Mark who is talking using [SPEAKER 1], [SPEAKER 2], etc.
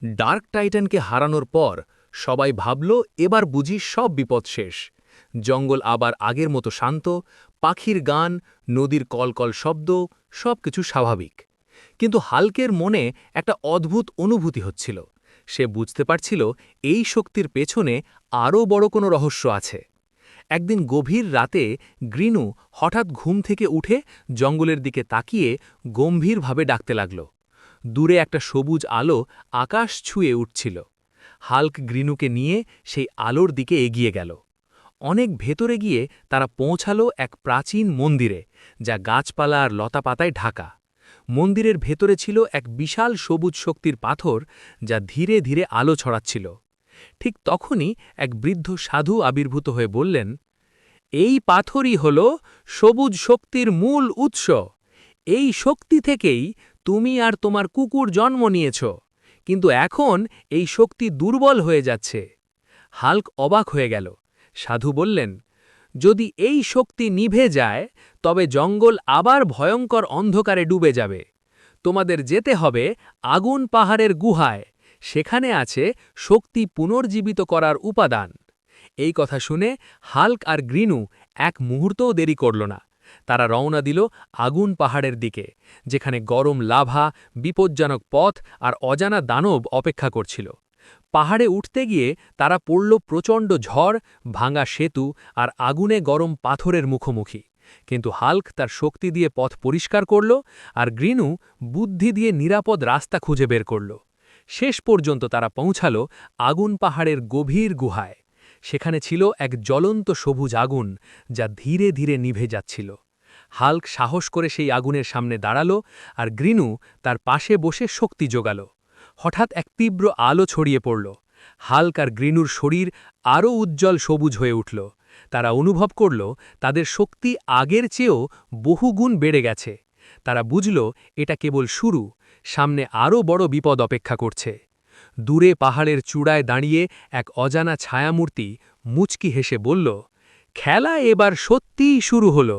[SPEAKER 1] Dark টাইটানকে হারানোর পর সবাই ভাবল এবার বুঝি সব বিপদ শেষ। জঙ্গল আবার আগের মতো শান্ত, পাখির গান, নদীর কলকল শব্দ, সবকিছু স্বাভাবিক। কিন্তু হাল্কের মনে একটা অদ্ভুত অনুভূতি হচ্ছিল। সে বুঝতে পারছিল এই শক্তির পেছনে আরও বড় কোনো রহস্য আছে। একদিন গভীর রাতে গ্রিনু হঠাৎ ঘুম থেকে উঠে জঙ্গলের দিকে তাকিয়ে গম্ভীরভাবে ডাকতে লাগল। দূরে একটা সবুজ আলো আকাশ ছুঁয়ে উঠছিল। হাল্ক গ্রিনুকে নিয়ে সেই আলোর দিকে এগিয়ে গেল। অনেক ভেতরে গিয়ে তারা পৌঁছালো এক প্রাচীন মন্দিরে, যা গাছপালা আর লতাপাতায় ঢাকা। মন্দিরের ভেতরে ছিল এক বিশাল সবুজ শক্তির পাথর, যা ধীরে ধীরে আলো ছড়াচ্ছিল। ঠিক তখনই এক বৃদ্ধ সাধু আবির্ভূত হয়ে বললেন, এই পাথরই হল সবুজ শক্তির মূল উৎস। এই শক্তি থেকেই তুমি আর তোমার কুকুর জন্ম নিয়েছ, কিন্তু এখন এই শক্তি দুর্বল হয়ে যাচ্ছে। হাল্ক অবাক হয়ে গেল। সাধু বললেন, যদি এই শক্তি নিভে যায় তবে জঙ্গল আবার ভয়ঙ্কর অন্ধকারে ডুবে যাবে। তোমাদের যেতে হবে আগুন পাহাড়ের গুহায়, সেখানে আছে শক্তি পুনর্জীবিত করার উপাদান। এই কথা শুনে হাল্ক আর গ্রিনু এক মুহূর্তও দেরি করল না। তারা রওনা দিল আগুন পাহাড়ের দিকে, যেখানে গরম লাভা, বিপজ্জনক পথ আর অজানা দানব অপেক্ষা করছিল। পাহাড়ে উঠতে গিয়ে তারা পড়ল প্রচণ্ড ঝড়, ভাঙা সেতু আর আগুনে গরম পাথরের মুখোমুখি। কিন্তু হাল্ক তার শক্তি দিয়ে পথ পরিষ্কার করল, আর গ্রিনু বুদ্ধি দিয়ে নিরাপদ রাস্তা খুঁজে বের করল। শেষ পর্যন্ত তারা পৌঁছাল আগুন পাহাড়ের গভীর গুহায়। সেখানে ছিল এক জ্বলন্ত সবুজ আগুন, যা ধীরে ধীরে নিভে যাচ্ছিল। হাল্ক সাহস করে সেই আগুনের সামনে দাঁড়াল, আর গ্রিনু তার পাশে বসে শক্তি জোগাল। হঠাৎ এক তীব্র আলো ছড়িয়ে পড়ল। হাল্ক আর গ্রিনুর শরীর আরও উজ্জ্বল সবুজ হয়ে উঠল। তারা অনুভব করল তাদের শক্তি আগের চেয়েও বহুগুণ বেড়ে গেছে। তারা বুঝল এটা কেবল শুরু, সামনে আরও বড় বিপদ অপেক্ষা করছে। দূরে পাহাড়ের চূড়ায় দাঁড়িয়ে এক অজানা ছায়ামূর্তি মুচকি হেসে বলল, খেলা এবার সত্যিই শুরু হলো।